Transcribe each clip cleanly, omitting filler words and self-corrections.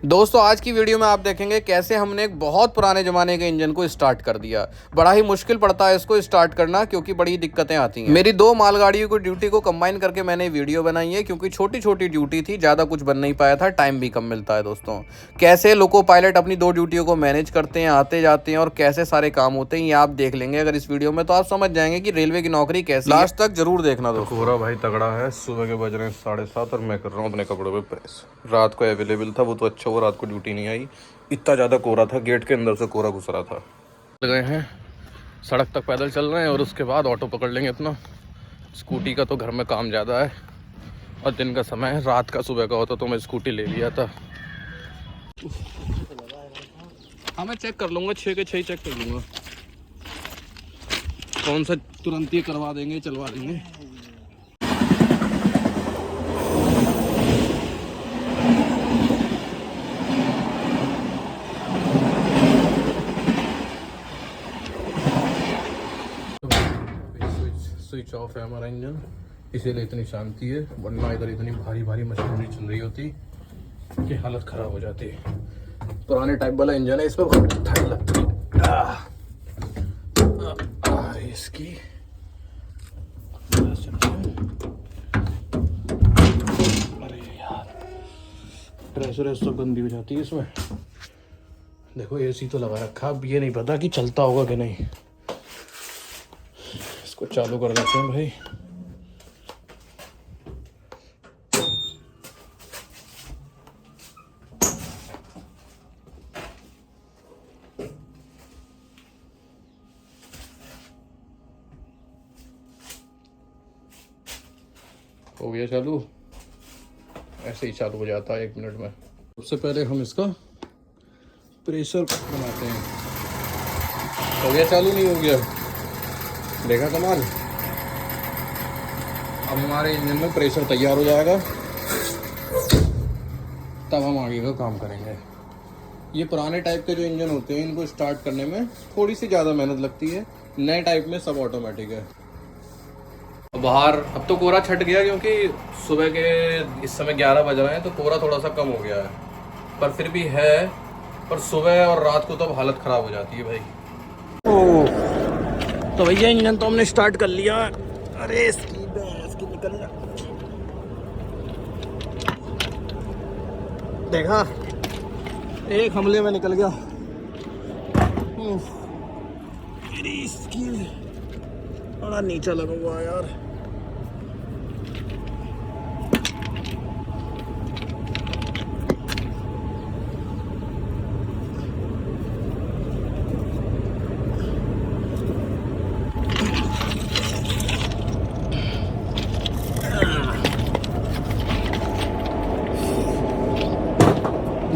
दोस्तों आज की वीडियो में आप देखेंगे कैसे हमने एक बहुत पुराने ज़माने के इंजन को स्टार्ट कर दिया। बड़ा ही मुश्किल पड़ता है इसको स्टार्ट करना क्योंकि बड़ी दिक्कतें आती हैं। मेरी दो मालगाड़ियों की ड्यूटी को कंबाइन करके मैंने वीडियो बनाई है क्योंकि छोटी छोटी ड्यूटी थी, ज़्यादा कुछ बन नहीं पाया था, टाइम भी कम मिलता है। दोस्तों कैसे लोको पायलट अपनी दो ड्यूटियों को मैनेज करते हैं, आते जाते हैं और कैसे सारे काम होते हैं ये आप देख लेंगे अगर इस वीडियो में, तो आप समझ जाएंगे कि रेलवे की नौकरी कैसी है। लास्ट तक जरूर देखना दोस्तों। कोहरा भाई तगड़ा है। सुबह के बज रहे हैं 7:30 और मैं कर रहा हूँ अपने कपड़ों पे प्रेस। रात को अवेलेबल था वो तो अच्छा हुआ, रात को ड्यूटी नहीं आई। इतना ज़्यादा कोहरा था, गेट के अंदर से कोहरा घुस रहा था। गए हैं सड़क तक पैदल चल रहे हैं और उसके बाद ऑटो पकड़ लेंगे अपना। स्कूटी का तो घर में काम ज़्यादा है और दिन का समय है, रात का सुबह का होता तो मैं स्कूटी ले लिया था। हाँ मैं चेक कर लूँगा, 6 के 6 चेक कर लूँगा। कौन सा तुरंत ही करवा देंगे, चलवा देंगे। स्विच ऑफ है हमारा इंजन, इसीलिए इतनी शांति है, वरना इधर इतनी भारी भारी मशीनरी चल रही होती कि हालत खराब हो जाती है। पुराने टाइप वाला इंजन है, इसमें बहुत ठंड लगती है। इसकी अरे यार प्रेशर सब गंदी हो जाती है इसमें। देखो एसी तो लगा रखा, अब ये नहीं पता कि चलता होगा कि नहीं। इसको चालू कर देते हैं भाई। हो गया चालू, ऐसे ही चालू हो जाता है 1 मिनट में। सबसे पहले हम इसका प्रेशर बनाते हैं। हो गया चालू, नहीं हो गया, देखा कमाल। अब हमारे इंजन में प्रेशर तैयार हो जाएगा, तब हम आगे का काम करेंगे। ये पुराने टाइप के जो इंजन होते हैं इनको स्टार्ट करने में थोड़ी सी ज़्यादा मेहनत लगती है, नए टाइप में सब ऑटोमेटिक है। बाहर अब तो कोहरा छट गया क्योंकि सुबह के इस समय 11 बज रहे हैं, तो कोहरा थोड़ा सा कम हो गया है, पर फिर भी है। पर सुबह और रात को तो अब हालत ख़राब हो जाती है भाई। तो भैया इंजन तो हमने स्टार्ट कर लिया। अरे इसकी निकल जा, देखा एक हमले में निकल गया। मेरी इसकी बड़ा नीचा लगा हुआ है यार।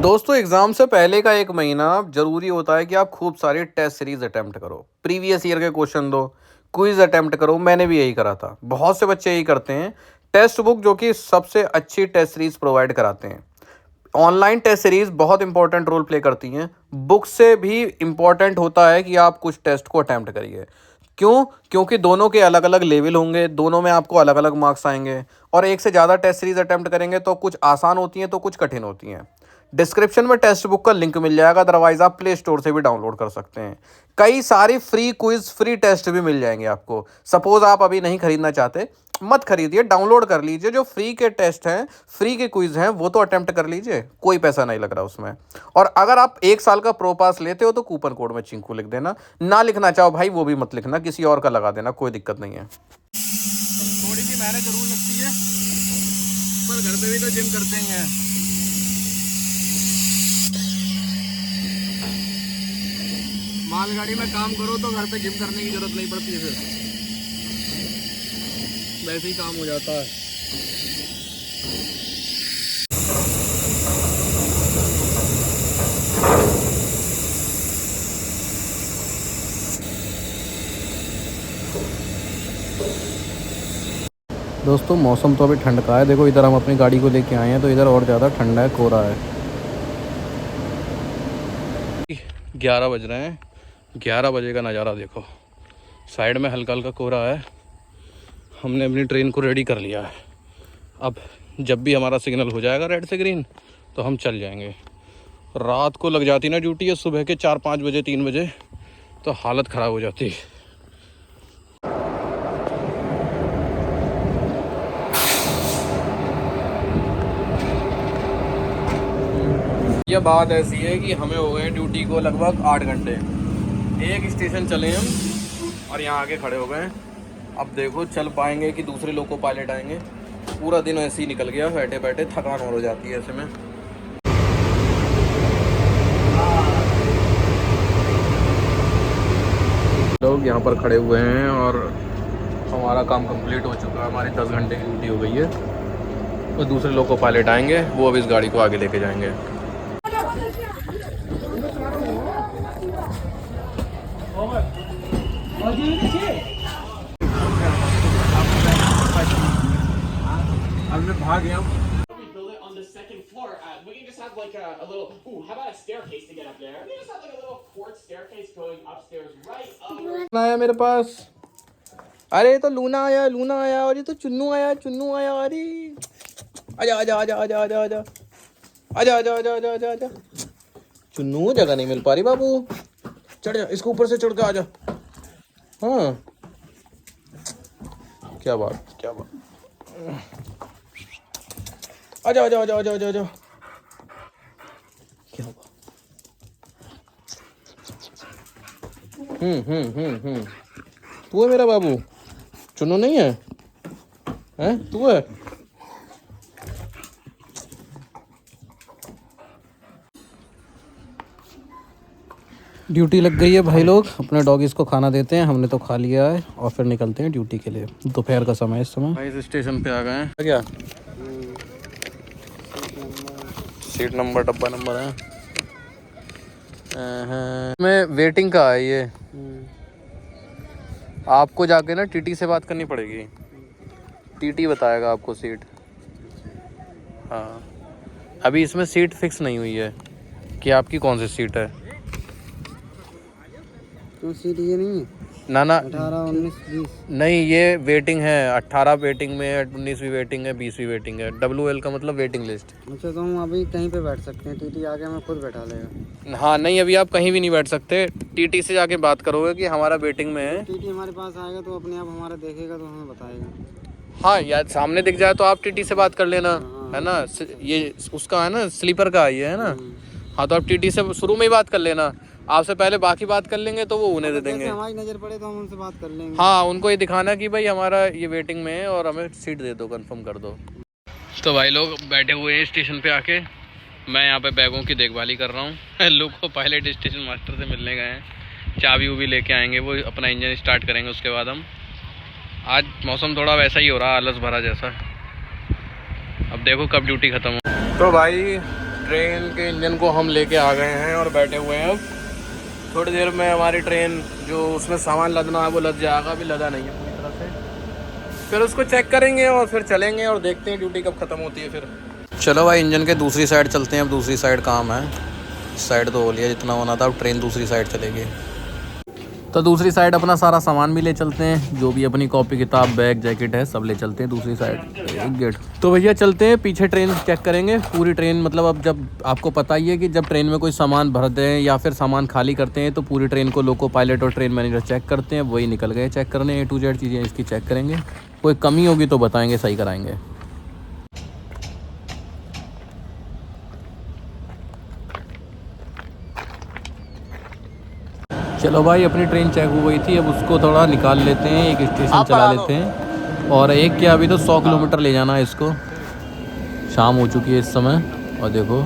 दोस्तों एग्ज़ाम से पहले का 1 महीना ज़रूरी होता है कि आप खूब सारी टेस्ट सीरीज़ अटैम्प्ट करो, प्रीवियस ईयर के क्वेश्चन दो, क्विज़ अटैम्प्ट करो। मैंने भी यही करा था, बहुत से बच्चे यही करते हैं। टेस्ट बुक जो कि सबसे अच्छी टेस्ट सीरीज़ प्रोवाइड कराते हैं। ऑनलाइन टेस्ट सीरीज़ बहुत इंपॉर्टेंट रोल प्ले करती हैं, बुक से भी इम्पॉर्टेंट होता है कि आप कुछ टेस्ट को अटैम्प्ट करिए। क्यों? क्योंकि दोनों के अलग अलग लेवल होंगे, दोनों में आपको अलग अलग मार्क्स आएंगे, और एक से ज़्यादा टेस्ट सीरीज़ अटैम्प्ट करेंगे तो कुछ आसान होती हैं तो कुछ कठिन होती हैं। डिस्क्रिप्शन में टेक्स्ट बुक का लिंक मिल जाएगा, अदरवाइज़ आप प्ले स्टोर से भी डाउनलोड कर सकते हैं। कई सारी फ्री क्विज, फ्री टेस्ट भी मिल जाएंगे आपको। सपोज़ आप अभी नहीं खरीदना चाहते, मत खरीदिए, डाउनलोड कर लीजिए। जो फ्री के टेस्ट हैं, फ्री के क्विज हैं, वो तो अटेम्प्ट कर लीजिए, कोई पैसा नहीं लग रहा उसमें। और अगर आप 1 साल का प्रो पास लेते हो तो कूपन कोड में चिंकू लिख देना। ना लिखना चाहो भाई वो भी मत लिखना, किसी और का लगा देना, कोई दिक्कत नहीं है। थोड़ी सी मेहनत जरूर लगती है, पर घर पे भी तो जिम करते ही हैं। मालगाड़ी में काम करो तो घर पे जिम करने की जरूरत नहीं पड़ती है, फिर वैसे ही काम हो जाता है। दोस्तों मौसम तो अभी ठंड का है, देखो इधर हम अपनी गाड़ी को लेके आए हैं तो इधर और ज़्यादा ठंडा है, कोहरा है। 11 बज रहे हैं, 11 बजे का नज़ारा देखो, साइड में हल्का हल्का कोहरा है। हमने अपनी ट्रेन को रेडी कर लिया है। अब जब भी हमारा सिग्नल हो जाएगा रेड से ग्रीन तो हम चल जाएंगे। रात को लग जाती ना ड्यूटी या सुबह के 4-5 बजे 3 बजे तो हालत ख़राब हो जाती है। ये बात ऐसी है कि हमें हो गए ड्यूटी को लगभग 8 घंटे। एक स्टेशन चले हम और यहाँ आके खड़े हो गए। अब देखो चल पाएंगे कि दूसरे लोग को पायलट आएंगे। पूरा दिन ऐसे ही निकल गया, बैठे बैठे थकान और हो जाती है ऐसे में। लोग यहाँ पर खड़े हुए हैं और हमारा काम कंप्लीट हो चुका है। हमारी 10 घंटे की ड्यूटी हो गई है और दूसरे लोग को पायलट आएंगे, वो अब इस गाड़ी को आगे लेके जाएंगे। अब मैं भाग गया। On the second floor, we can just have like a little. Ooh, how about a staircase to get up there? We just have like a little quartz staircase going upstairs, right up. आया मेरे पास। अरे तो Luna आया और ये तो चुन्नू आया। अरे आजा आजा आजा आजा आजा आजा आजा आजा आजा आजा आजा आजा। चुन्नू जगह नहीं मिल पा रही बाबू, चढ़ जा, इसको ऊपर से चढ़ के आजा। हाँ क्या बात आजा आजा आजा आजा आजा आजा। क्या हुआ? तू है मेरा बाबू, चुन्नू नहीं है? हैं तू है? ड्यूटी लग गई है भाई लोग, अपने डॉगीज को खाना देते हैं। हमने तो खा लिया है और फिर निकलते हैं ड्यूटी के लिए। दोपहर का समय इस समय। इस स्टेशन पे आ गए हैं। क्या सीट नंबर डब्बा नंबर है? मैं वेटिंग का है ये। आपको जाके ना टीटी से बात करनी पड़ेगी, टीटी बताएगा आपको सीट। हाँ अभी इसमें सीट फिक्स नहीं हुई है कि आपकी कौन सी सीट है। तो सीट ये नहीं है? ना 18, 19, 20 नहीं, ये वेटिंग है। 18 वेटिंग में है, 19 भी वेटिंग है, 20 भी वेटिंग है। WL का मतलब वेटिंग लिस्ट। अच्छा तो हम अभी कहीं पे बैठ सकते हैं? टीटी आके हमें खुद बैठा लेगा? हाँ नहीं, अभी आप कहीं भी नहीं बैठ सकते। टीटी से जाके बात करोगे कि हमारा वेटिंग में है। टीटी हमारे पास आएगा तो अपने आप हमारा देखेगा तो हमें बताएगा। हाँ यार सामने दिख जाए तो आप टीटी से बात कर लेना, है ना। ये उसका है ना, स्लीपर का ये है ना। हाँ तो आप टीटी से शुरू में ही बात कर लेना। आपसे पहले बाकी बात कर लेंगे तो वो उन्हें दे देंगे। हमारी नज़र पड़े तो हम उनसे बात कर लेंगे। हाँ उनको ये दिखाना कि भाई हमारा ये वेटिंग में है और हमें सीट दे दो, कंफर्म कर दो। तो भाई लोग बैठे हुए हैं स्टेशन पे आके। मैं यहाँ पे बैगों की देखभाली कर रहा हूँ। लोग को पायलट स्टेशन मास्टर से मिलने गए हैं। चाबी उबी लेके आएंगे, वो अपना इंजन स्टार्ट करेंगे। उसके बाद हम, आज मौसम थोड़ा वैसा ही हो रहा, आलस भरा जैसा। अब देखो कब ड्यूटी ख़त्म हो। तो भाई ट्रेन के इंजन को हम लेके आ गए हैं और बैठे हुए हैं। अब थोड़ी देर में हमारी ट्रेन, जो उसमें सामान लदना है वो लद जाएगा। अभी लदा नहीं है पूरी तरह से। फिर उसको चेक करेंगे और फिर चलेंगे और देखते हैं ड्यूटी कब ख़त्म होती है। फिर चलो भाई इंजन के दूसरी साइड चलते हैं। अब दूसरी साइड काम है, इस साइड तो हो लिया जितना होना था। अब ट्रेन दूसरी साइड चलेगी। तो दूसरी साइड अपना सारा सामान भी ले चलते हैं, जो भी अपनी कॉपी किताब बैग जैकेट है सब ले चलते हैं दूसरी साइड। एक गेट तो भैया चलते हैं, पीछे ट्रेन चेक करेंगे पूरी ट्रेन। मतलब अब जब आपको पता ही है कि जब ट्रेन में कोई सामान भर दें या फिर सामान खाली करते हैं तो पूरी ट्रेन को लोको पायलट और ट्रेन मैनेजर चेक करते हैं। वही निकल गए चेक करने, A to Z चीज़ें इसकी चेक करेंगे। कोई कमी होगी तो बताएँगे, सही कराएँगे। चलो भाई अपनी ट्रेन चेक हो गई थी, अब उसको थोड़ा निकाल लेते हैं, एक स्टेशन चला लेते हैं। और एक क्या, अभी तो 100 किलोमीटर ले जाना है इसको। शाम हो चुकी है इस समय और देखो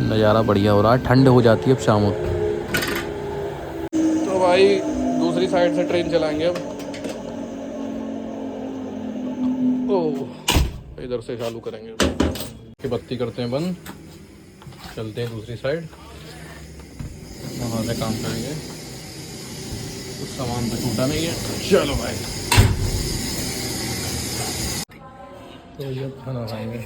नज़ारा बढ़िया हो रहा है, ठंड हो जाती है अब शाम हो। तो भाई दूसरी साइड से ट्रेन चलाएंगे अब। ओह इधर से चालू करेंगे कि बत्ती करते हैं बंद, चलते हैं दूसरी साइड, वहाँ से काम करेंगे। कुछ सामान तो छूटा नहीं है। चलो भाई तो ये खाना खाएंगे।